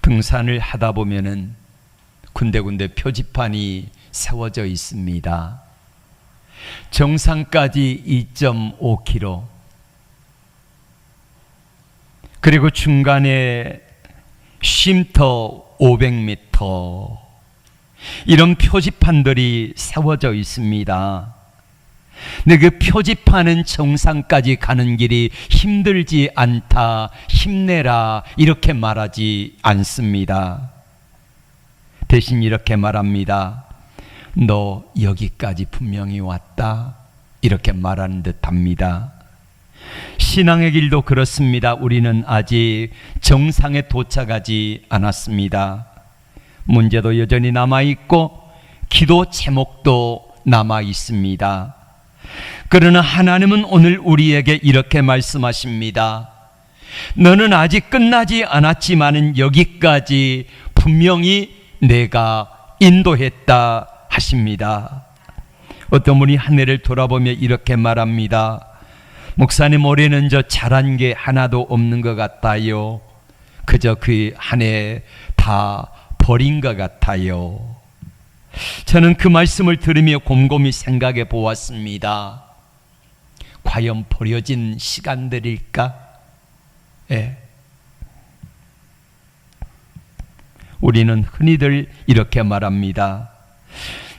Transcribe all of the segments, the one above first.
등산을 하다 보면은 군데군데 표지판이 세워져 있습니다. 정상까지 2.5km, 그리고 중간에 쉼터 500m, 이런 표지판들이 세워져 있습니다. 근데 그 표지판은 정상까지 가는 길이 힘들지 않다, 힘내라, 이렇게 말하지 않습니다. 대신 이렇게 말합니다. 너 여기까지 분명히 왔다, 이렇게 말하는 듯 합니다. 신앙의 길도 그렇습니다. 우리는 아직 정상에 도착하지 않았습니다. 문제도 여전히 남아있고 기도 제목도 남아있습니다. 그러나 하나님은 오늘 우리에게 이렇게 말씀하십니다. 너는 아직 끝나지 않았지만은 여기까지 분명히 내가 인도했다 하십니다. 어떤 분이 한 해를 돌아보며 이렇게 말합니다. 목사님, 올해는 저 잘한 게 하나도 없는 것 같아요. 그저 그 한 해 다 버린 것 같아요. 저는 그 말씀을 들으며 곰곰이 생각해 보았습니다. 과연 버려진 시간들일까? 예. 우리는 흔히들 이렇게 말합니다.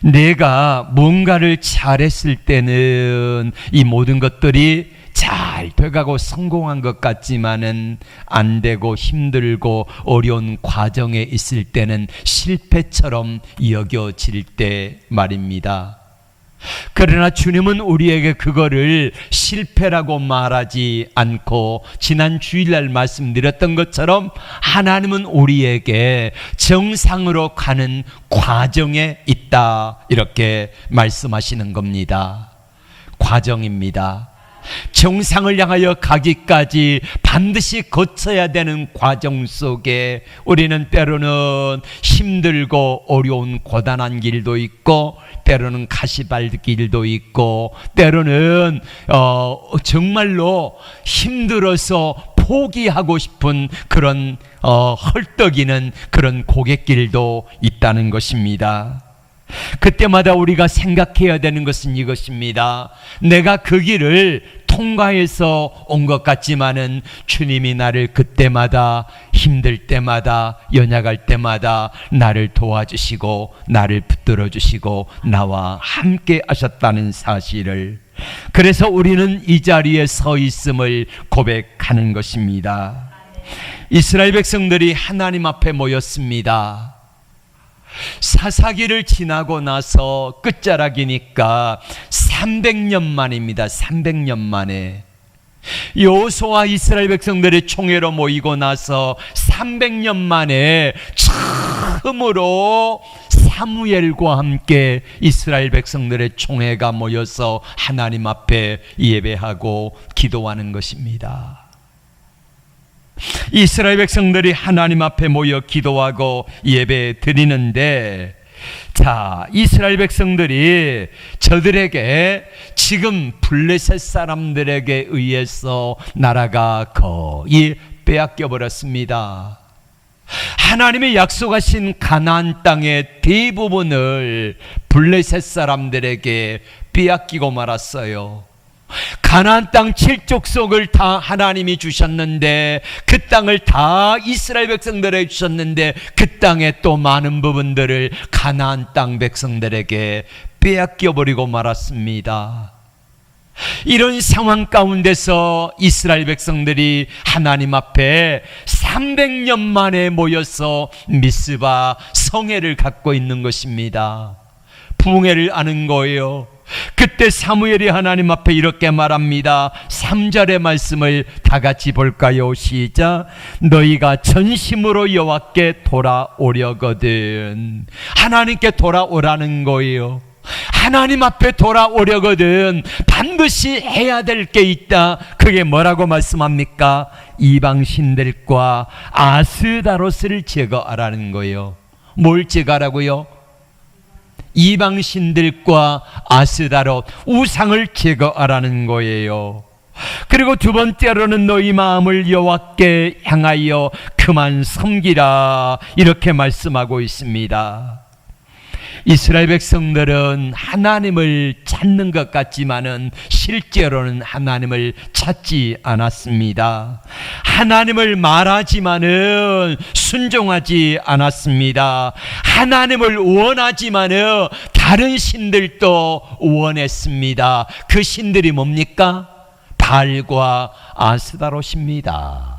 내가 뭔가를 잘했을 때는 이 모든 것들이 잘 돼가고 성공한 것 같지만은 안 되고 힘들고 어려운 과정에 있을 때는 실패처럼 여겨질 때 말입니다. 그러나 주님은 우리에게 그거를 실패라고 말하지 않고, 지난 주일날 말씀드렸던 것처럼 하나님은 우리에게 정상으로 가는 과정에 있다, 이렇게 말씀하시는 겁니다. 과정입니다. 정상을 향하여 가기까지 반드시 거쳐야 되는 과정 속에 우리는 때로는 힘들고 어려운 고단한 길도 있고, 때로는 가시밭길도 있고, 때로는 정말로 힘들어서 포기하고 싶은 그런 헐떡이는 그런 고갯길도 있다는 것입니다. 그때마다 우리가 생각해야 되는 것은 이것입니다. 내가 그 길을 통과해서 온 것 같지만은 주님이 나를 그때마다, 힘들 때마다, 연약할 때마다 나를 도와주시고 나를 붙들어 주시고 나와 함께 하셨다는 사실을, 그래서 우리는 이 자리에 서 있음을 고백하는 것입니다. 이스라엘 백성들이 하나님 앞에 모였습니다. 사사기를 지나고 나서 끝자락이니까 300년 만입니다. 300년 만에 여호수아와 이스라엘 백성들의 총회로 모이고 나서 300년 만에 처음으로 사무엘과 함께 이스라엘 백성들의 총회가 모여서 하나님 앞에 예배하고 기도하는 것입니다. 이스라엘 백성들이 하나님 앞에 모여 기도하고 예배 드리는데, 자, 이스라엘 백성들이 저들에게 지금 블레셋 사람들에게 의해서 나라가 거의 빼앗겨 버렸습니다. 하나님의 약속하신 가나안 땅의 대부분을 블레셋 사람들에게 빼앗기고 말았어요. 가나안 땅 7족속을 다 하나님이 주셨는데, 그 땅을 다 이스라엘 백성들에게 주셨는데, 그 땅의 또 많은 부분들을 가나안 땅 백성들에게 빼앗겨 버리고 말았습니다. 이런 상황 가운데서 이스라엘 백성들이 하나님 앞에 300년 만에 모여서 미스바 성회를 갖고 있는 것입니다. 부흥회를 하는 거예요. 그때 사무엘이 하나님 앞에 이렇게 말합니다. 3절의 말씀을 다 같이 볼까요? 시작. 너희가 전심으로 여호와께 돌아오려거든. 하나님께 돌아오라는 거예요. 하나님 앞에 돌아오려거든 반드시 해야 될 게 있다. 그게 뭐라고 말씀합니까? 이방신들과 아스다롯을 제거하라는 거예요. 뭘 제거하라고요? 이방신들과 아스다롯, 우상을 제거하라는 거예요. 그리고 두 번째로는 너희 마음을 여호와께 향하여 그만 섬기라, 이렇게 말씀하고 있습니다. 이스라엘 백성들은 하나님을 찾는 것 같지만은 실제로는 하나님을 찾지 않았습니다. 하나님을 말하지만은 순종하지 않았습니다. 하나님을 원하지만은 다른 신들도 원했습니다. 그 신들이 뭡니까? 바알과 아스다롯입니다.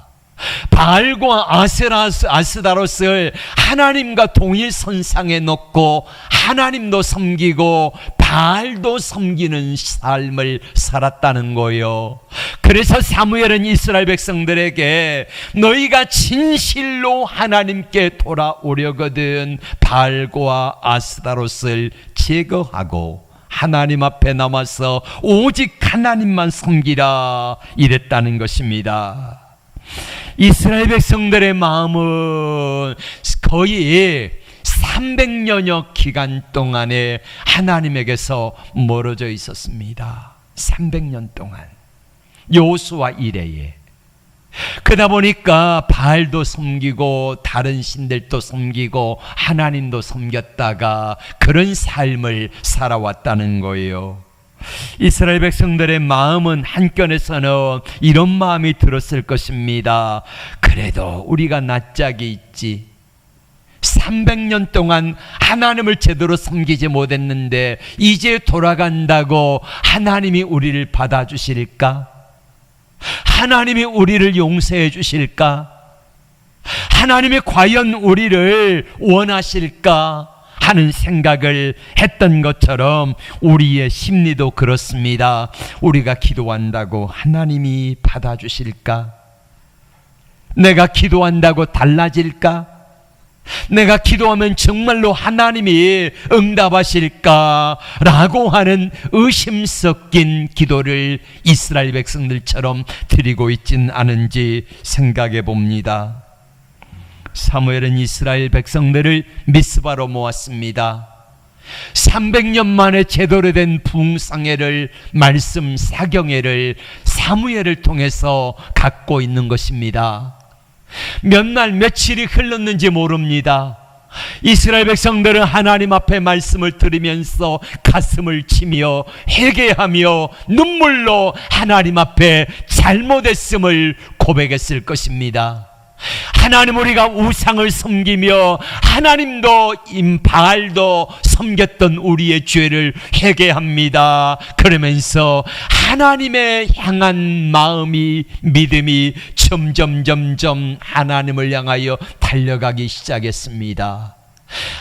바알과 아스다롯을 하나님과 동일선상에 놓고 하나님도 섬기고 바알도 섬기는 삶을 살았다는 거예요. 그래서 사무엘은 이스라엘 백성들에게 너희가 진실로 하나님께 돌아오려거든 바알과 아스다롯을 제거하고 하나님 앞에 남아서 오직 하나님만 섬기라, 이랬다는 것입니다. 이스라엘 백성들의 마음은 거의 300년여 기간 동안에 하나님에게서 멀어져 있었습니다. 300년 동안 여호수아 이래에. 그러다 보니까 바알도 섬기고 다른 신들도 섬기고 하나님도 섬겼다가 그런 삶을 살아왔다는 거예요. 이스라엘 백성들의 마음은 한켠에서는 이런 마음이 들었을 것입니다. 그래도 우리가 낯짝이 있지. 300년 동안 하나님을 제대로 섬기지 못했는데 이제 돌아간다고 하나님이 우리를 받아주실까? 하나님이 우리를 용서해 주실까? 하나님이 과연 우리를 원하실까? 하는 생각을 했던 것처럼 우리의 심리도 그렇습니다. 우리가 기도한다고 하나님이 받아주실까? 내가 기도한다고 달라질까? 내가 기도하면 정말로 하나님이 응답하실까? 라고 하는 의심 섞인 기도를 이스라엘 백성들처럼 드리고 있진 않은지 생각해 봅니다. 사무엘은 이스라엘 백성들을 미스바로 모았습니다. 300년 만에 제대로 된 부흥상회를, 말씀 사경회를 사무엘을 통해서 갖고 있는 것입니다. 몇 날 며칠이 흘렀는지 모릅니다. 이스라엘 백성들은 하나님 앞에 말씀을 들으면서 가슴을 치며 회개하며 눈물로 하나님 앞에 잘못했음을 고백했을 것입니다. 하나님, 우리가 우상을 섬기며 하나님도 바알도 섬겼던 우리의 죄를 회개합니다. 그러면서 하나님의 향한 마음이, 믿음이 점점 하나님을 향하여 달려가기 시작했습니다.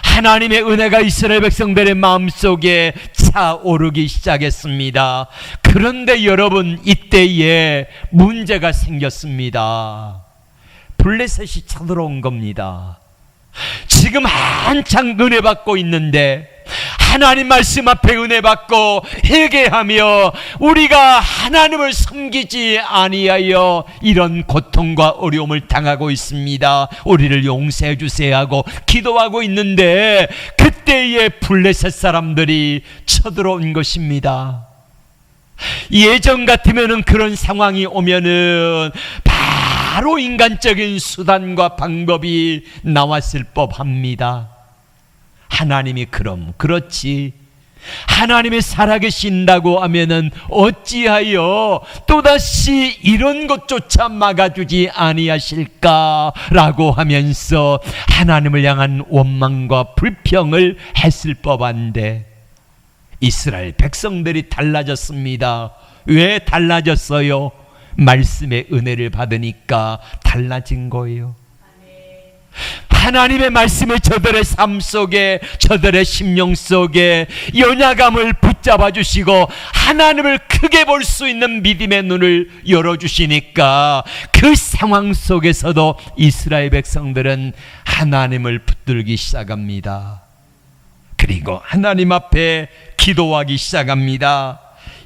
하나님의 은혜가 이스라엘 백성들의 마음속에 차오르기 시작했습니다. 그런데 여러분, 이때에 문제가 생겼습니다. 블레셋이 쳐들어온 겁니다. 지금 한창 은혜 받고 있는데 하나님 말씀 앞에 은혜 받고 회개하며 우리가 하나님을 섬기지 아니하여 이런 고통과 어려움을 당하고 있습니다. 우리를 용서해 주세요 하고 기도하고 있는데 그때에 블레셋 사람들이 쳐들어온 것입니다. 예전 같으면은 그런 상황이 오면은 바로 인간적인 수단과 방법이 나왔을 법합니다. 하나님이 그렇지, 하나님이 살아계신다고 하면은 어찌하여 또다시 이런 것조차 막아주지 아니하실까라고 하면서 하나님을 향한 원망과 불평을 했을 법한데 이스라엘 백성들이 달라졌습니다. 왜 달라졌어요? 말씀의 은혜를 받으니까 달라진 거예요. 하나님의 말씀을 저들의 삶 속에, 저들의 심령 속에 연약함을 붙잡아 주시고 하나님을 크게 볼 수 있는 믿음의 눈을 열어주시니까 그 상황 속에서도 이스라엘 백성들은 하나님을 붙들기 시작합니다. 그리고 하나님 앞에 기도하기 시작합니다.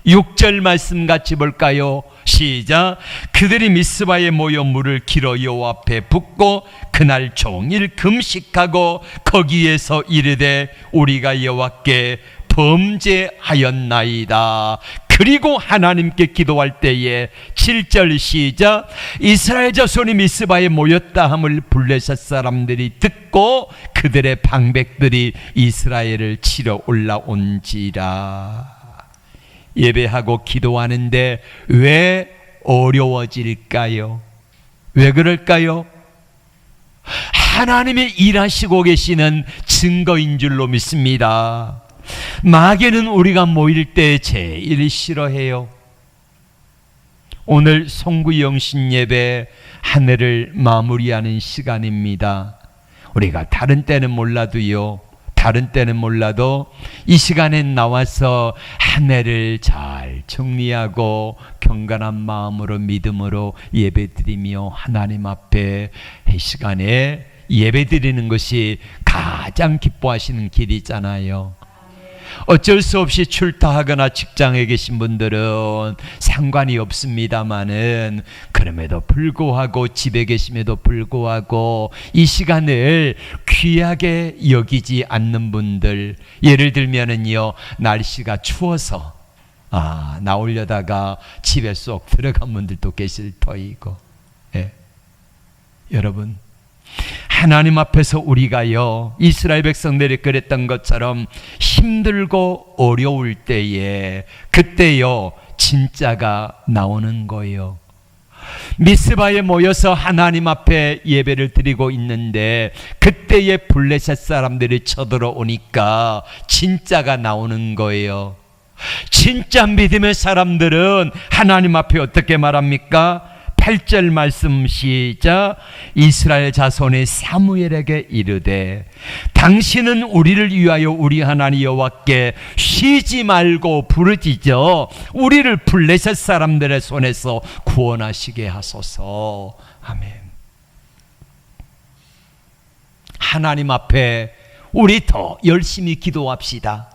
6절 말씀 같이 볼까요? 시작. 그들이 미스바에 모여 물을 길어 여호와 앞에 붓고 그날 종일 금식하고 거기에서 이르되 우리가 여호와께 범죄하였나이다. 그 그리고 하나님께 기도할 때에 7절 시작. 이스라엘 자손이 미스바에 모였다 함을 블레셋 사람들이 듣고 그들의 방백들이 이스라엘을 치러 올라온지라. 예배하고 기도하는데 왜 어려워질까요? 왜 그럴까요? 하나님이 일하시고 계시는 증거인 줄로 믿습니다. 마귀는 우리가 모일 때 제일 싫어해요. 오늘 송구영신 예배 한 해를 마무리하는 시간입니다. 우리가 다른 때는 몰라도요, 다른 때는 몰라도 이 시간에 나와서 한 해를 잘 정리하고 경건한 마음으로 믿음으로 예배드리며 하나님 앞에 이 시간에 예배드리는 것이 가장 기뻐하시는 길이잖아요. 어쩔 수 없이 출타하거나 직장에 계신 분들은 상관이 없습니다마는 그럼에도 불구하고 집에 계심에도 불구하고 이 시간을 귀하게 여기지 않는 분들, 예를 들면은요, 날씨가 추워서 나오려다가 집에 쏙 들어간 분들도 계실 터이고, 예. 여러분, 하나님 앞에서 우리가요, 이스라엘 백성들이 그랬던 것처럼 힘들고 어려울 때에 그때요 진짜가 나오는 거예요. 미스바에 모여서 하나님 앞에 예배를 드리고 있는데 그때에 블레셋 사람들이 쳐들어오니까 진짜가 나오는 거예요. 진짜 믿음의 사람들은 하나님 앞에 어떻게 말합니까? 8절 말씀 시작. 이스라엘 자손이 사무엘에게 이르되 당신은 우리를 위하여 우리 하나님 여호와께 쉬지 말고 부르짖어 우리를 블레셋 사람들의 손에서 구원하시게 하소서. 아멘. 하나님 앞에 우리 더 열심히 기도합시다.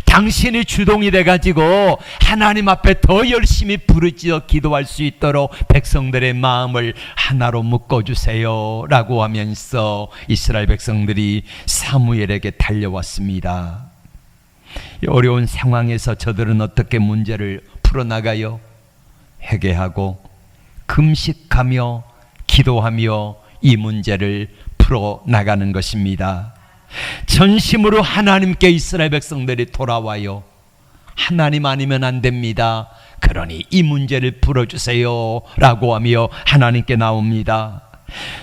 당신이 주동이 돼가지고 하나님 앞에 더 열심히 부르짖어 기도할 수 있도록 백성들의 마음을 하나로 묶어주세요 라고 하면서 이스라엘 백성들이 사무엘에게 달려왔습니다. 어려운 상황에서 저들은 어떻게 문제를 풀어나가요? 회개하고 금식하며 기도하며 이 문제를 풀어나가는 것입니다. 전심으로 하나님께 이스라엘 백성들이 돌아와요. 하나님 아니면 안 됩니다. 그러니 이 문제를 풀어주세요 라고 하며 하나님께 나옵니다.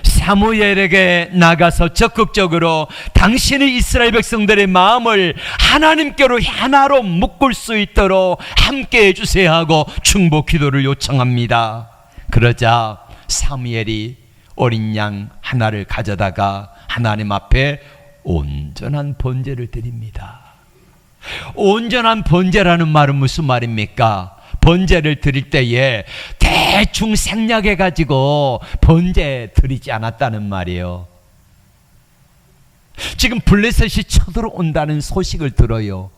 사무엘에게 나가서 적극적으로 당신이 이스라엘 백성들의 마음을 하나님께로 하나로 묶을 수 있도록 함께 해주세요 하고 중보 기도를 요청합니다. 그러자 사무엘이 어린 양 하나를 가져다가 하나님 앞에 온전한 번제를 드립니다. 온전한 번제라는 말은 무슨 말입니까? 번제를 드릴 때에 대충 생략해 가지고 번제 드리지 않았다는 말이에요. 지금 블레셋이 쳐들어온다는 소식을 들어요.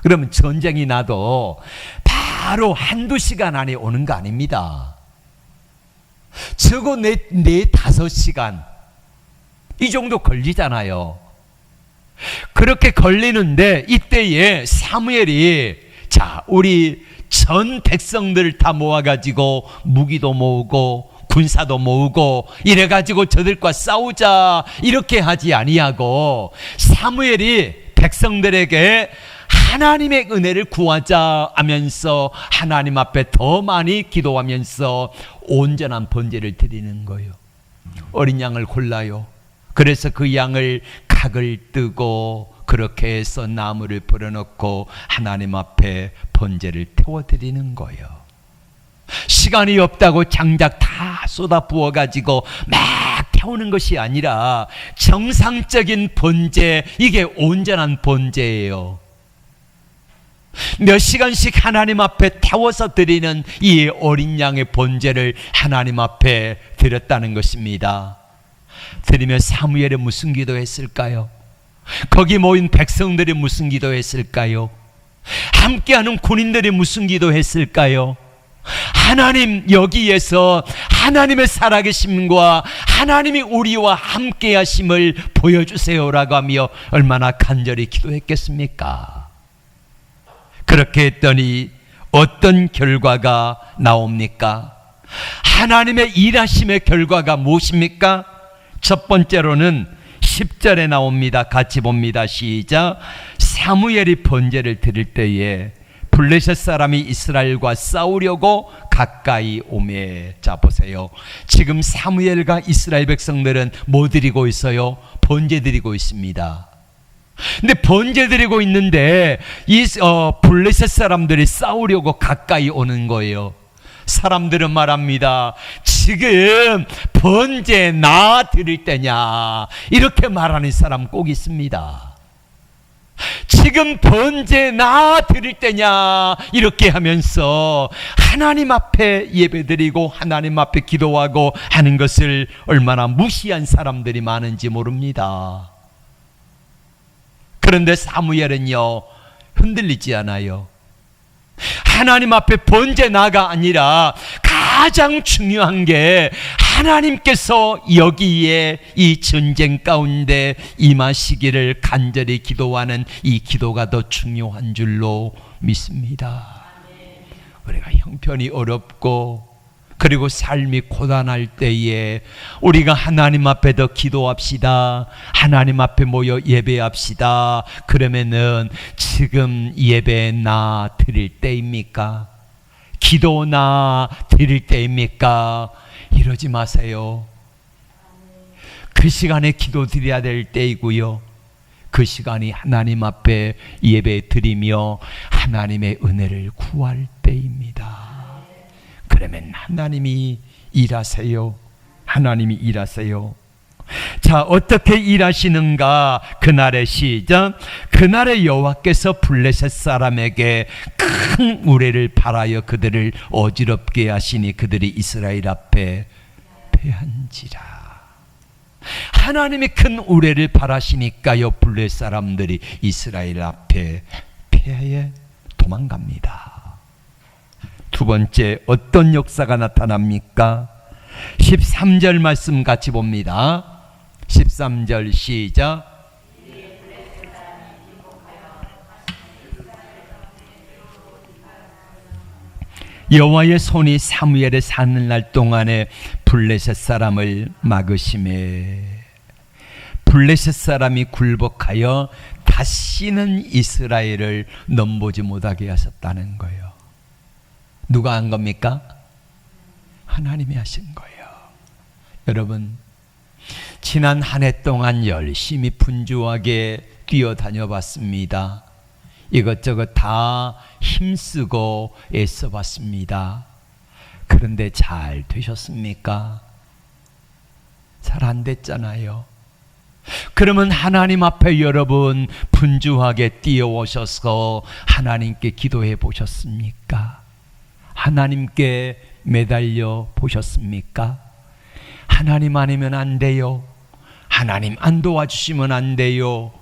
그러면 전쟁이 나도 바로 한두 시간 안에 오는 거 아닙니다. 적어 4-5시간 이 정도 걸리잖아요. 그렇게 걸리는데 이때에 사무엘이 자, 우리 전 백성들 다 모아가지고 무기도 모으고 군사도 모으고 이래가지고 저들과 싸우자 이렇게 하지 아니하고 사무엘이 백성들에게 하나님의 은혜를 구하자 하면서 하나님 앞에 더 많이 기도하면서 온전한 번제를 드리는 거예요. 어린 양을 골라요. 그래서 그 양을 각을 뜨고 그렇게 해서 나무를 불어넣고 하나님 앞에 번제를 태워드리는 거예요. 시간이 없다고 장작 다 쏟아 부어가지고 막 태우는 것이 아니라 정상적인 번제, 이게 온전한 번제예요. 몇 시간씩 하나님 앞에 태워서 드리는 이 어린 양의 번제를 하나님 앞에 드렸다는 것입니다. 드리며 사무엘이 무슨 기도했을까요? 거기 모인 백성들이 무슨 기도했을까요? 함께하는 군인들이 무슨 기도했을까요? 하나님, 여기에서 하나님의 살아계심과 하나님이 우리와 함께하심을 보여주세요라고 하며 얼마나 간절히 기도했겠습니까? 그렇게 했더니 어떤 결과가 나옵니까? 하나님의 일하심의 결과가 무엇입니까? 첫 번째로는 10절에 나옵니다. 같이 봅니다. 시작. 사무엘이 번제를 드릴 때에 블레셋 사람이 이스라엘과 싸우려고 가까이 오매. 자, 보세요. 지금 사무엘과 이스라엘 백성들은 뭐 드리고 있어요? 번제 드리고 있습니다. 근데 번제 드리고 있는데 블레셋 사람들이 싸우려고 가까이 오는 거예요. 사람들은 말합니다. 지금 번제 나 드릴 때냐, 이렇게 말하는 사람 꼭 있습니다. 지금 번제 나 드릴 때냐, 이렇게 하면서 하나님 앞에 예배드리고 하나님 앞에 기도하고 하는 것을 얼마나 무시한 사람들이 많은지 모릅니다. 그런데 사무엘은요, 흔들리지 않아요. 하나님 앞에 번제 나가 아니라 가장 중요한 게 하나님께서 여기에 이 전쟁 가운데 임하시기를 간절히 기도하는 이 기도가 더 중요한 줄로 믿습니다. 우리가 형편이 어렵고 그리고 삶이 고단할 때에 우리가 하나님 앞에 더 기도합시다. 하나님 앞에 모여 예배합시다. 그러면은 지금 예배 나 드릴 때입니까? 기도 나 드릴 때입니까? 이러지 마세요. 그 시간에 기도 드려야 될 때이고요. 그 시간이 하나님 앞에 예배 드리며 하나님의 은혜를 구할 때입니다. 그러면 하나님이 일하세요. 하나님이 일하세요. 자, 어떻게 일하시는가? 그날의 시작. 그날의 여호와께서 블레셋 사람에게 큰 우레를 발하여 그들을 어지럽게 하시니 그들이 이스라엘 앞에 패한지라. 하나님이 큰 우레를 발하시니까요, 블레셋 사람들이 이스라엘 앞에 패해 도망갑니다. 두 번째, 어떤 역사가 나타납니까? 13절 말씀 같이 봅니다. 13절 시작. 여호와의 손이 사무엘의 사는 날 동안에 블레셋 사람을 막으심에 블레셋 사람이 굴복하여 다시는 이스라엘을 넘보지 못하게 하셨다는 거예요. 누가 한 겁니까? 하나님이 하신 거예요. 여러분, 지난 한 해 동안 열심히 분주하게 뛰어다녀 봤습니다. 이것저것 다 힘쓰고 애써 봤습니다. 그런데 잘 되셨습니까? 잘 안 됐잖아요. 그러면 하나님 앞에 여러분 분주하게 뛰어오셔서 하나님께 기도해 보셨습니까? 하나님께 매달려 보셨습니까? 하나님 아니면 안 돼요. 하나님 안 도와주시면 안 돼요.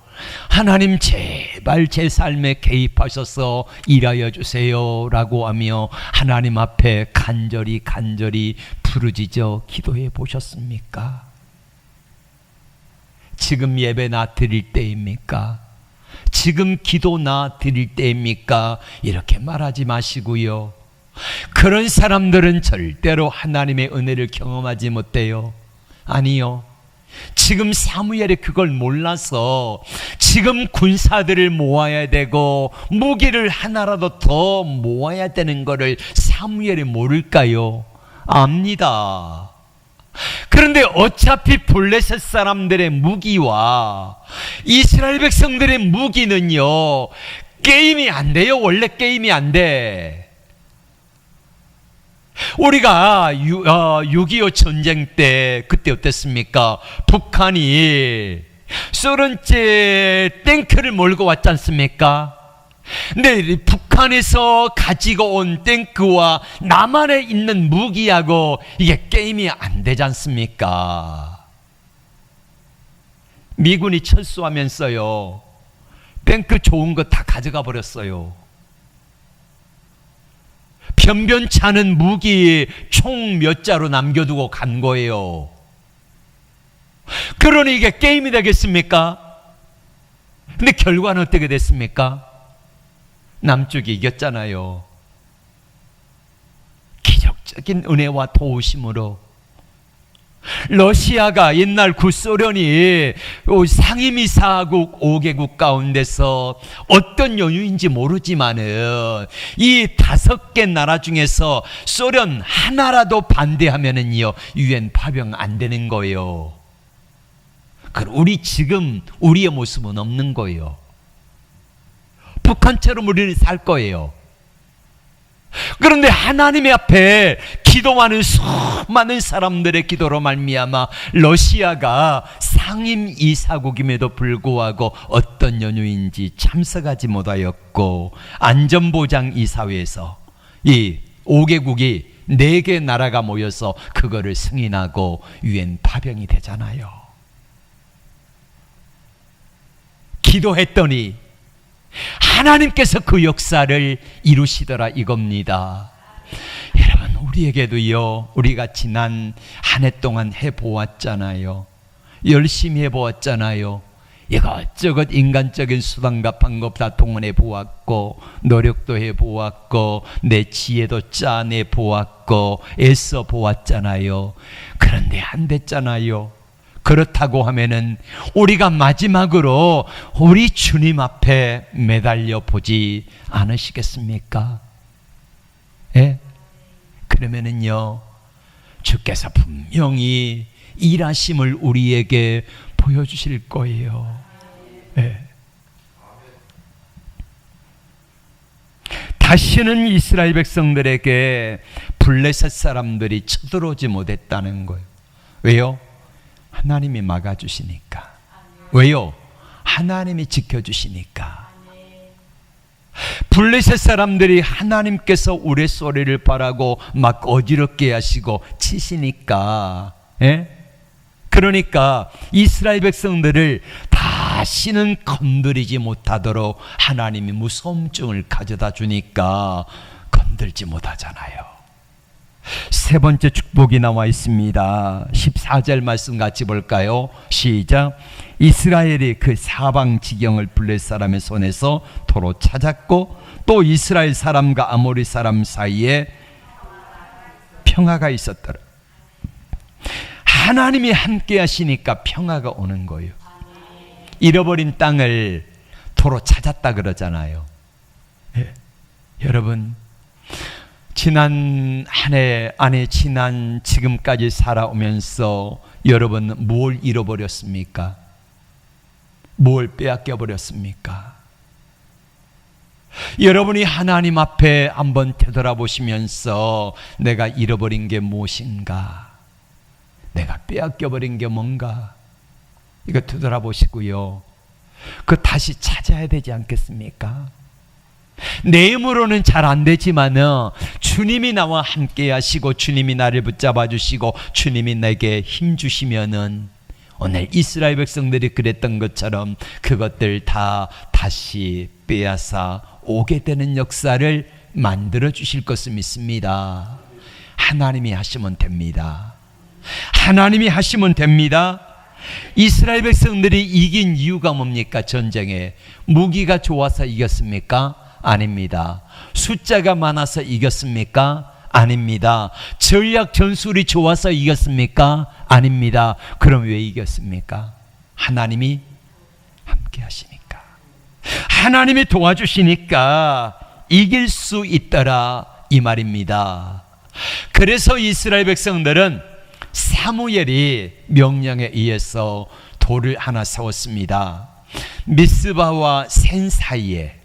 하나님 제발 제 삶에 개입하셔서 일하여 주세요 라고 하며 하나님 앞에 간절히 부르짖어 기도해 보셨습니까? 지금 예배 나 드릴 때입니까? 지금 기도 나 드릴 때입니까? 이렇게 말하지 마시고요. 그런 사람들은 절대로 하나님의 은혜를 경험하지 못해요. 아니요. 지금 사무엘이 그걸 몰라서 지금 군사들을 모아야 되고 무기를 하나라도 더 모아야 되는 거를 사무엘이 모를까요? 압니다. 그런데 어차피 블레셋 사람들의 무기와 이스라엘 백성들의 무기는요, 게임이 안 돼요. 원래 게임이 안 돼. 우리가 6.25 전쟁 때 그때 어땠습니까? 북한이 소련제 탱크를 몰고 왔지 않습니까? 근데 북한에서 가지고 온 탱크와 남한에 있는 무기하고 이게 게임이 안 되지 않습니까? 미군이 철수하면서요, 탱크 좋은 거 다 가져가 버렸어요. 변변치 않은 무기 총 몇 자로 남겨두고 간 거예요. 그러니 이게 게임이 되겠습니까? 근데 결과는 어떻게 됐습니까? 남쪽이 이겼잖아요. 전적인 은혜와 도우심으로 러시아가 옛날 구소련이 상임이사국 5개국 가운데서 어떤 연유인지 모르지만은 이 5개 나라 중에서 소련 하나라도 반대하면은요 유엔 파병 안 되는 거예요. 우리 지금 우리의 모습은 없는 거예요. 북한처럼 우리는 살 거예요. 그런데 하나님의 앞에 기도하는 수많은 사람들의 기도로 말미암아 러시아가 상임이사국임에도 불구하고 어떤 연유인지 참석하지 못하였고, 안전보장이사회에서 이 5개국이 4개 나라가 모여서 그거를 승인하고 유엔 파병이 되잖아요. 기도했더니 하나님께서 그 역사를 이루시더라 이겁니다. 여러분, 우리에게도요, 우리가 지난 한 해 동안 해보았잖아요. 열심히 해보았잖아요. 이것저것 인간적인 수단과 방법 다 동원해 보았고, 노력도 해보았고, 내 지혜도 짜내 보았고, 애써 보았잖아요. 그런데 안 됐잖아요. 그렇다고 하면은 우리가 마지막으로 우리 주님 앞에 매달려 보지 않으시겠습니까? 예? 그러면은요, 주께서 분명히 일하심을 우리에게 보여주실 거예요. 예. 다시는 이스라엘 백성들에게 블레셋 사람들이 쳐들어오지 못했다는 거예요. 왜요? 하나님이 막아주시니까. 왜요? 하나님이 지켜주시니까. 블레셋 사람들이 하나님께서 우레소리를 바라고 막 어지럽게 하시고 치시니까, 예? 그러니까 이스라엘 백성들을 다시는 건드리지 못하도록 하나님이 무서움증을 가져다 주니까 건들지 못하잖아요. 세 번째 축복이 나와 있습니다. 14절 말씀 같이 볼까요? 시작. 이스라엘이 그 사방 지경을 블레셋 사람의 손에서 도로 찾았고, 또 이스라엘 사람과 아모리 사람 사이에 평화가 있었더라. 하나님이 함께 하시니까 평화가 오는 거예요. 잃어버린 땅을 도로 찾았다 그러잖아요. 예. 여러분, 지난 한 해 안에 지난 지금까지 살아오면서 여러분 뭘 잃어버렸습니까? 뭘 빼앗겨 버렸습니까? 여러분이 하나님 앞에 한번 되돌아보시면서 내가 잃어버린 게 무엇인가? 내가 빼앗겨 버린 게 뭔가? 이거 되돌아보시고요, 그거 다시 찾아야 되지 않겠습니까? 내 힘으로는 잘 안 되지만은 주님이 나와 함께 하시고 주님이 나를 붙잡아 주시고 주님이 내게 힘 주시면은 오늘 이스라엘 백성들이 그랬던 것처럼 그것들 다 다시 빼앗아 오게 되는 역사를 만들어 주실 것을 믿습니다. 하나님이 하시면 됩니다. 하나님이 하시면 됩니다. 이스라엘 백성들이 이긴 이유가 뭡니까? 전쟁에 무기가 좋아서 이겼습니까? 아닙니다. 숫자가 많아서 이겼습니까? 아닙니다. 전략 전술이 좋아서 이겼습니까? 아닙니다. 그럼 왜 이겼습니까? 하나님이 함께 하시니까, 하나님이 도와주시니까 이길 수 있더라 이 말입니다. 그래서 이스라엘 백성들은 사무엘이 명령에 의해서 돌을 하나 세웠습니다. 미스바와 센 사이에,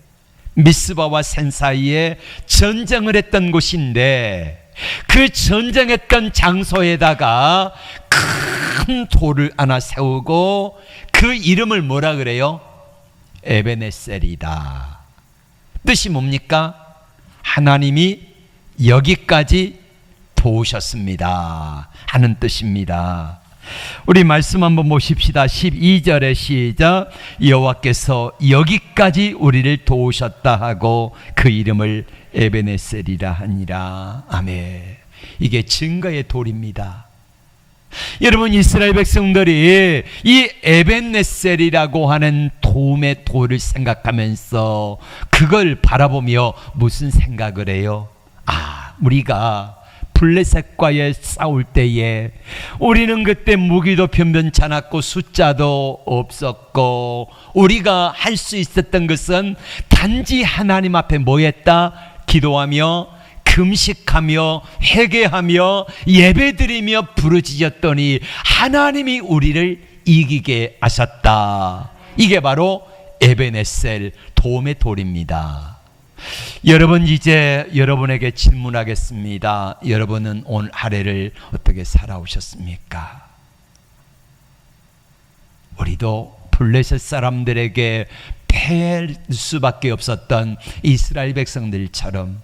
미스바와 센 사이에 전쟁을 했던 곳인데, 그 전쟁했던 장소에다가 큰 돌을 하나 세우고 그 이름을 뭐라 그래요? 에베네셀이다. 뜻이 뭡니까? 하나님이 여기까지 도우셨습니다 하는 뜻입니다. 우리 말씀 한번 보십시다. 12절에 시작. 여호와께서 여기까지 우리를 도우셨다 하고 그 이름을 에베네셀이라 하니라. 아멘. 이게 증거의 돌입니다. 여러분, 이스라엘 백성들이 이 에벤네셀이라고 하는 도움의 돌을 생각하면서 그걸 바라보며 무슨 생각을 해요? 우리가 블레셋과의 싸울 때에 우리는 그때 무기도 변변치 않았고 숫자도 없었고 우리가 할 수 있었던 것은 단지 하나님 앞에 뭐 했다? 기도하며 금식하며 회개하며 예배드리며 부르짖었더니 하나님이 우리를 이기게 하셨다. 이게 바로 에베네셀, 도움의 돌입니다. 여러분, 이제 여러분에게 질문하겠습니다. 여러분은 오늘 하루를 어떻게 살아오셨습니까? 우리도 블레셋 사람들에게 패할 수밖에 없었던 이스라엘 백성들처럼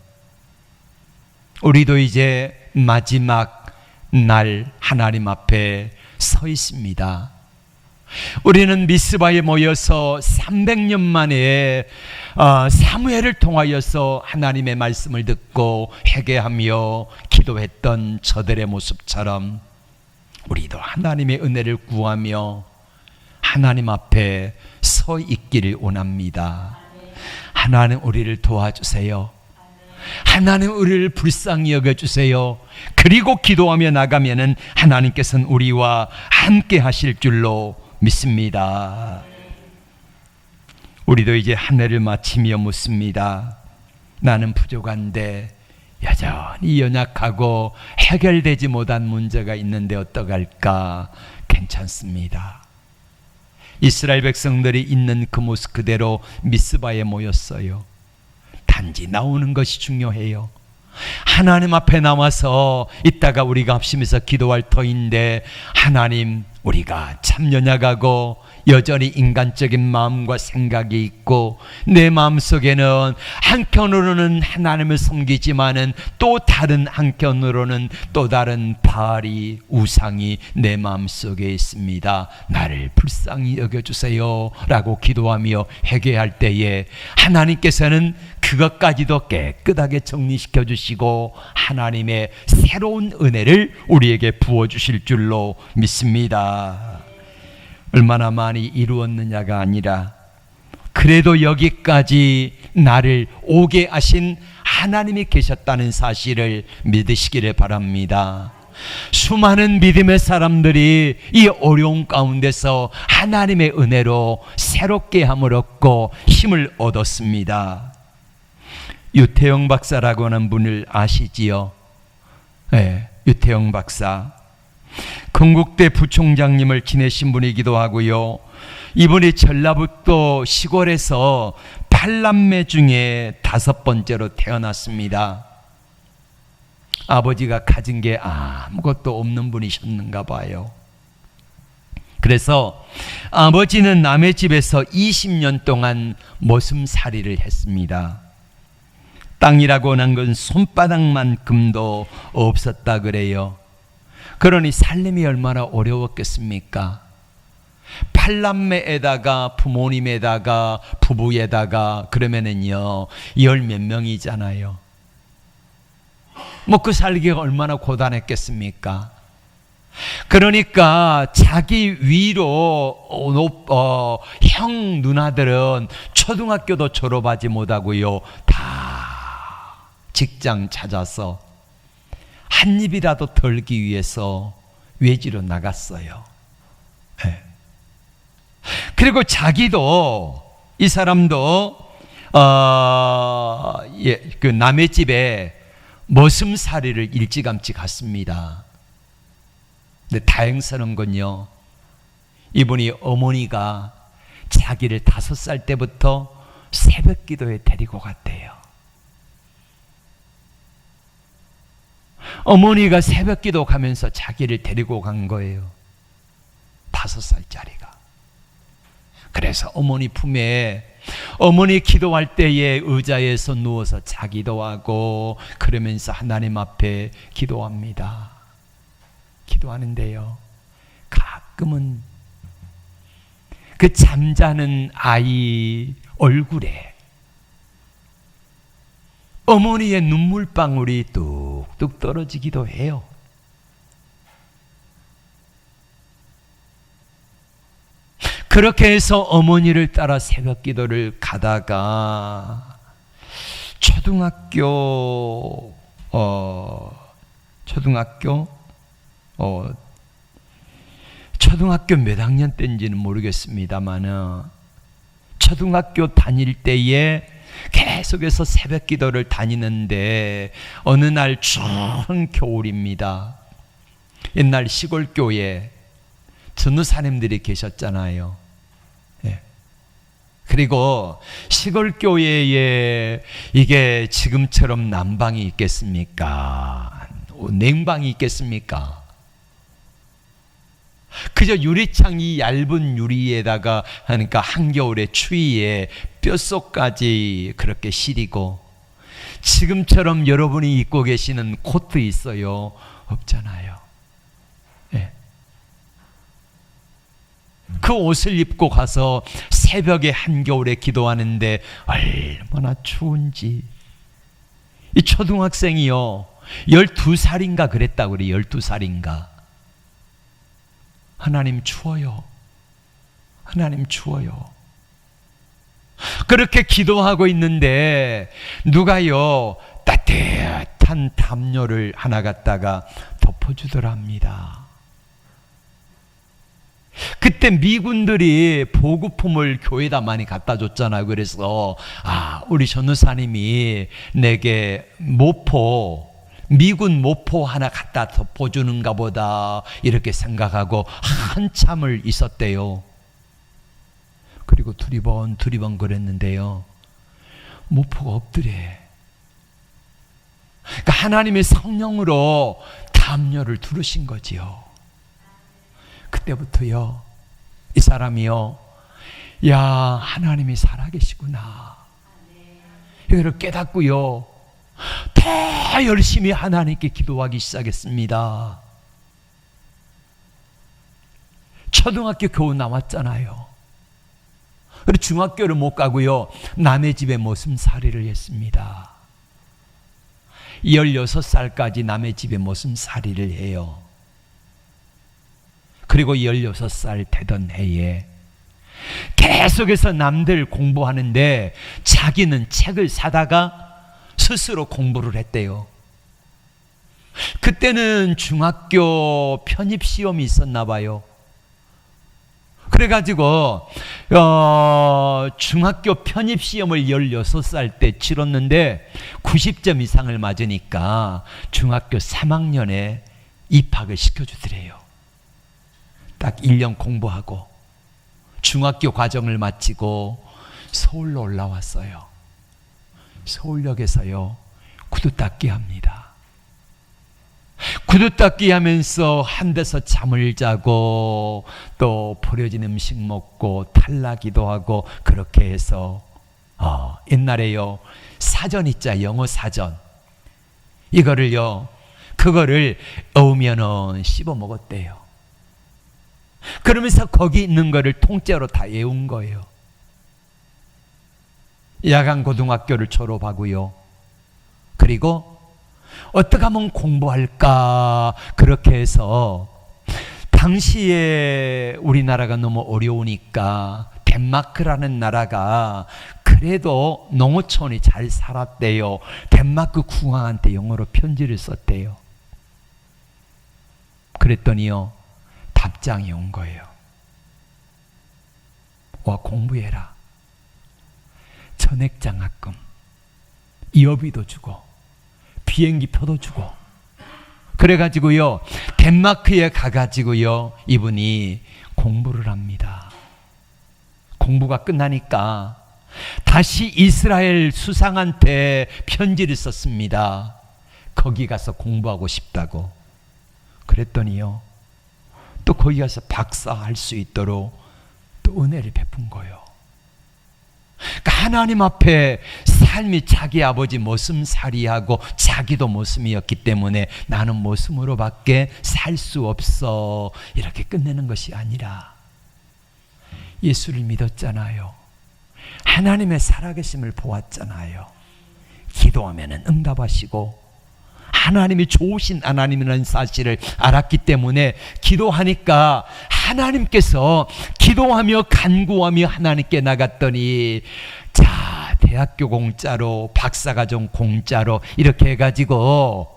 우리도 이제 마지막 날 하나님 앞에 서 있습니다. 우리는 미스바에 모여서 300년 만에 사무엘을 통하여서 하나님의 말씀을 듣고 회개하며 기도했던 저들의 모습처럼 우리도 하나님의 은혜를 구하며 하나님 앞에 서 있기를 원합니다. 하나님 우리를 도와주세요. 하나님 우리를 불쌍히 여겨주세요. 그리고 기도하며 나가면은 하나님께서는 우리와 함께 하실 줄로 믿습니다. 우리도 이제 한 해를 마치며 묻습니다. 나는 부족한데 여전히 연약하고 해결되지 못한 문제가 있는데 어떡할까? 괜찮습니다. 이스라엘 백성들이 있는 그 모습 그대로 미스바에 모였어요. 단지 나오는 것이 중요해요. 하나님 앞에 나와서 이따가 우리가 합심해서 기도할 터인데 하나님, 우리가 참 연약하고 여전히 인간적인 마음과 생각이 있고 내 마음속에는 한편으로는 하나님을 섬기지만은 또 다른 한편으로는 또 다른 바알이 우상이 내 마음속에 있습니다. 나를 불쌍히 여겨주세요 라고 기도하며 회개할 때에 하나님께서는 그것까지도 깨끗하게 정리시켜 주시고 하나님의 새로운 은혜를 우리에게 부어주실 줄로 믿습니다. 얼마나 많이 이루었느냐가 아니라 그래도 여기까지 나를 오게 하신 하나님이 계셨다는 사실을 믿으시기를 바랍니다. 수많은 믿음의 사람들이 이 어려운 가운데서 하나님의 은혜로 새롭게 함을 얻고 힘을 얻었습니다. 유태영 박사라고 하는 분을 아시지요? 네, 유태영 박사. 건국대 부총장님을 지내신 분이기도 하고요. 이분이 전라북도 시골에서 8남매 중에 5번째로 태어났습니다. 아버지가 가진 게 아무것도 없는 분이셨는가 봐요. 그래서 아버지는 남의 집에서 20년 동안 머슴살이를 했습니다. 땅이라고 하는 건 손바닥만큼도 없었다 그래요. 그러니 살림이 얼마나 어려웠겠습니까? 8남매에다가 부모님에다가 부부에다가 그러면은요 10몇 명이잖아요. 먹고 살기가 얼마나 고단했겠습니까? 그러니까 자기 위로 형 누나들은 초등학교도 졸업하지 못하고요 다 직장 찾아서 한 입이라도 덜기 위해서 외지로 나갔어요. 네. 그리고 자기도 이 사람도 그 남의 집에 머슴살이를 일찌감치 갔습니다. 근데 다행스러운 건요, 이분이 어머니가 자기를 5살 때부터 새벽 기도에 데리고 갔대요. 어머니가 새벽 기도 가면서 자기를 데리고 간 거예요. 5살짜리가. 그래서 어머니 품에 어머니 기도할 때에 의자에서 누워서 자기도 하고 그러면서 하나님 앞에 기도합니다. 기도하는데요, 가끔은 그 잠자는 아이 얼굴에 어머니의 눈물방울이 뚝뚝 떨어지기도 해요. 그렇게 해서 어머니를 따라 새벽 기도를 가다가 초등학교 초등학교 몇 학년 때인지는 모르겠습니다만 초등학교 다닐 때에 계속해서 새벽 기도를 다니는데 어느 날 추운 겨울입니다. 옛날 시골 교회에 전도사님들이 계셨잖아요. 예. 그리고 시골 교회에 이게 지금처럼 난방이 있겠습니까? 냉방이 있겠습니까? 그저 유리창이 얇은 유리에다가 하니까 한겨울의 추위에 뼛속까지 그렇게 시리고, 지금처럼 여러분이 입고 계시는 코트 있어요? 없잖아요. 네. 그 옷을 입고 가서 새벽에 한겨울에 기도하는데 얼마나 추운지. 이 초등학생이요 12살인가 그랬다고 그래. 12살인가. 하나님 추워요. 하나님 추워요. 그렇게 기도하고 있는데 누가요 따뜻한 담요를 하나 갖다가 덮어주더랍니다. 그때 미군들이 보급품을 교회에다 많이 갖다 줬잖아요. 그래서 우리 전우사님이 내게 미군 모포 하나 갖다 덮어주는가 보다 이렇게 생각하고 한참을 있었대요. 그리고 두리번 그랬는데요 모포가 없더래. 그러니까 하나님의 성령으로 담요를 두르신 거지요. 그때부터요 이 사람이요 야 하나님이 살아계시구나 이거를 깨닫고요 더 열심히 하나님께 기도하기 시작했습니다. 초등학교 겨우 나왔잖아요. 그리고 중학교를 못 가고요 남의 집에 모슴살이를 했습니다. 16살까지 남의 집에 모슴살이를 해요. 그리고 16살 되던 해에 계속해서 남들 공부하는데 자기는 책을 사다가 스스로 공부를 했대요. 그때는 중학교 편입시험이 있었나 봐요. 그래가지고 중학교 편입시험을 16살 때 치렀는데 90점 이상을 맞으니까 중학교 3학년에 입학을 시켜주더래요. 딱 1년 공부하고 중학교 과정을 마치고 서울로 올라왔어요. 서울역에서요 구두 닦기 합니다. 구두 닦기 하면서 한 데서 잠을 자고 또 버려진 음식 먹고 탈나기도 하고 그렇게 해서 옛날에요 사전 있자 영어 사전 그거를 어우면은 씹어 먹었대요. 그러면서 거기 있는 거를 통째로 다 외운 거예요. 야간 고등학교를 졸업하고요. 그리고 어떻게 하면 공부할까 그렇게 해서 당시에 우리나라가 너무 어려우니까 덴마크라는 나라가 그래도 농어촌이 잘 살았대요. 덴마크 국왕한테 영어로 편지를 썼대요. 그랬더니요 답장이 온 거예요. 와 공부해라. 전액장학금, 이어비도 주고 비행기 표도 주고. 그래가지고요 덴마크에 가가지고요 이분이 공부를 합니다. 공부가 끝나니까 다시 이스라엘 수상한테 편지를 썼습니다. 거기 가서 공부하고 싶다고. 그랬더니요 또 거기 가서 박사할 수 있도록 또 은혜를 베푼 거예요. 그러니까 하나님 앞에 삶이 자기 아버지 모슴살이하고 자기도 모슴이었기 때문에 나는 모슴으로밖에 살 수 없어 이렇게 끝내는 것이 아니라 예수를 믿었잖아요. 하나님의 살아계심을 보았잖아요. 기도하면 응답하시고 하나님이 좋으신 하나님이라는 사실을 알았기 때문에 기도하니까 하나님께서 기도하며 간구하며 하나님께 나갔더니 자 대학교 공짜로 박사과정 공짜로 이렇게 해가지고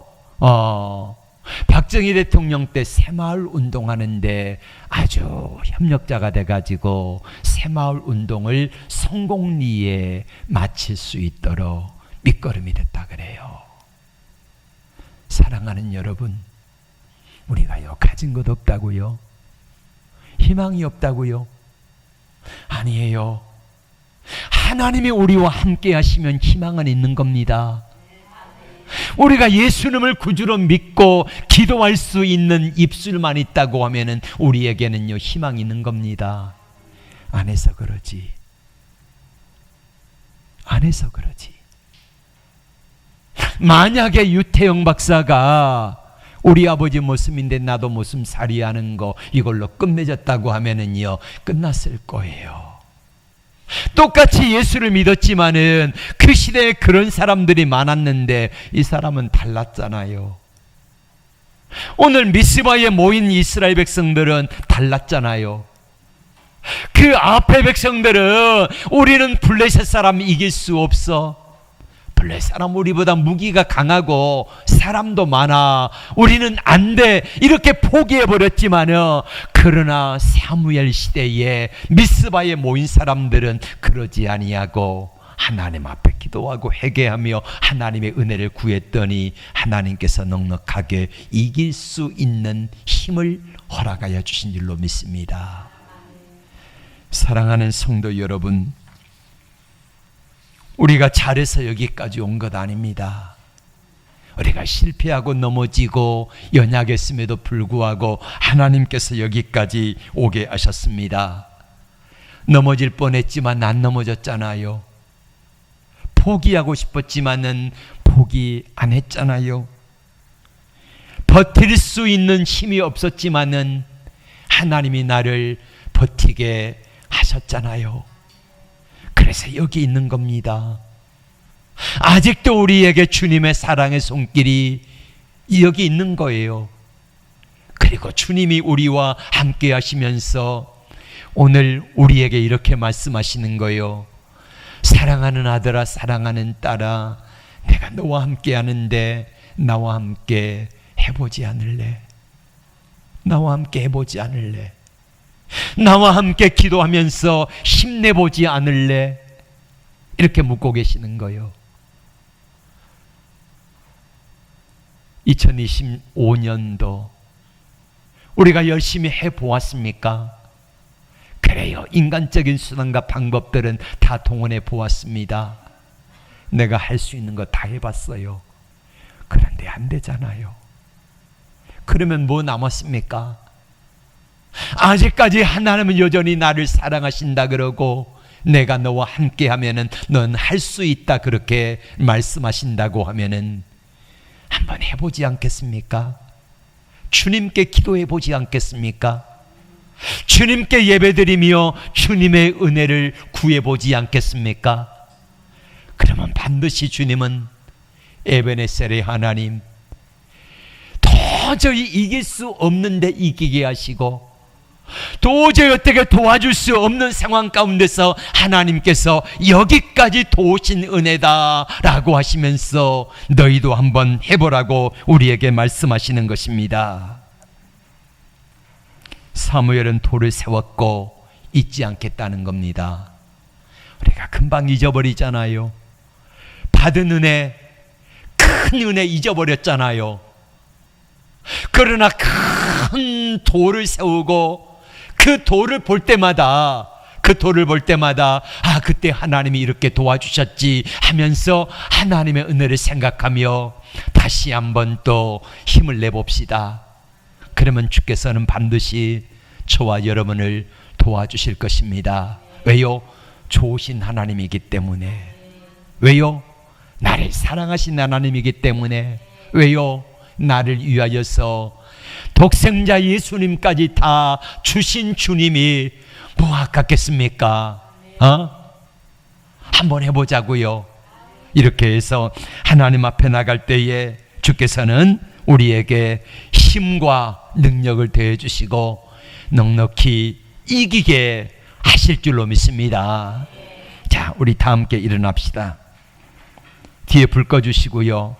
박정희 대통령 때 새마을 운동하는데 아주 협력자가 돼가지고 새마을 운동을 성공리에 마칠 수 있도록 밑거름이 됐다 그래요. 사랑하는 여러분, 우리가요 가진 것 없다고요? 희망이 없다고요? 아니에요. 하나님이 우리와 함께 하시면 희망은 있는 겁니다. 우리가 예수님을 구주로 믿고 기도할 수 있는 입술만 있다고 하면은 우리에게는요 희망이 있는 겁니다. 안 해서 그러지. 안 해서 그러지. 만약에 유태영 박사가 우리 아버지 모습인데 나도 모습살이 하는 거 이걸로 끝맺었다고 하면은요 끝났을 거예요. 똑같이 예수를 믿었지만은 그 시대에 그런 사람들이 많았는데 이 사람은 달랐잖아요. 오늘 미스바에 모인 이스라엘 백성들은 달랐잖아요. 그 앞에 백성들은 우리는 블레셋 사람 이길 수 없어. 블레셋 사람 우리보다 무기가 강하고 사람도 많아. 우리는 안 돼. 이렇게 포기해버렸지만은 그러나 사무엘 시대에 미스바에 모인 사람들은 그러지 아니하고 하나님 앞에 기도하고 회개하며 하나님의 은혜를 구했더니 하나님께서 넉넉하게 이길 수 있는 힘을 허락하여 주신 줄로 믿습니다. 사랑하는 성도 여러분, 우리가 잘해서 여기까지 온 것 아닙니다. 우리가 실패하고 넘어지고 연약했음에도 불구하고 하나님께서 여기까지 오게 하셨습니다. 넘어질 뻔했지만 안 넘어졌잖아요. 포기하고 싶었지만은 포기 안 했잖아요. 버틸 수 있는 힘이 없었지만은 하나님이 나를 버티게 하셨잖아요. 그래서 여기 있는 겁니다. 아직도 우리에게 주님의 사랑의 손길이 여기 있는 거예요. 그리고 주님이 우리와 함께 하시면서 오늘 우리에게 이렇게 말씀하시는 거예요. 사랑하는 아들아, 사랑하는 딸아, 내가 너와 함께 하는데 나와 함께 해보지 않을래? 나와 함께 해보지 않을래? 나와 함께 기도하면서 힘내보지 않을래? 이렇게 묻고 계시는 거예요. 2025년도 우리가 열심히 해보았습니까? 그래요. 인간적인 수단과 방법들은 다 동원해 보았습니다. 내가 할 수 있는 거 다 해봤어요. 그런데 안 되잖아요. 그러면 뭐 남았습니까? 아직까지 하나님은 여전히 나를 사랑하신다 그러고 내가 너와 함께 하면은 넌 할 수 있다 그렇게 말씀하신다고 하면은 한번 해보지 않겠습니까? 주님께 기도해 보지 않겠습니까? 주님께 예배드리며 주님의 은혜를 구해보지 않겠습니까? 그러면 반드시 주님은 에베네셀의 하나님, 도저히 이길 수 없는데 이기게 하시고 도저히 어떻게 도와줄 수 없는 상황 가운데서 하나님께서 여기까지 도우신 은혜다 라고 하시면서 너희도 한번 해보라고 우리에게 말씀하시는 것입니다. 사무엘은 돌을 세웠고 잊지 않겠다는 겁니다. 우리가 금방 잊어버리잖아요. 받은 은혜, 큰 은혜 잊어버렸잖아요. 그러나 큰 돌을 세우고 그 돌을 볼 때마다 아, 그때 하나님이 이렇게 도와주셨지 하면서 하나님의 은혜를 생각하며 다시 한번 또 힘을 내봅시다. 그러면 주께서는 반드시 저와 여러분을 도와주실 것입니다. 왜요? 좋으신 하나님이기 때문에. 왜요? 나를 사랑하신 하나님이기 때문에. 왜요? 나를 위하여서 독생자 예수님까지 다 주신 주님이 뭐 아깝겠습니까? 한번 해보자고요. 이렇게 해서 하나님 앞에 나갈 때에 주께서는 우리에게 힘과 능력을 더해 주시고 넉넉히 이기게 하실 줄로 믿습니다. 자, 우리 다 함께 일어납시다. 뒤에 불 꺼주시고요.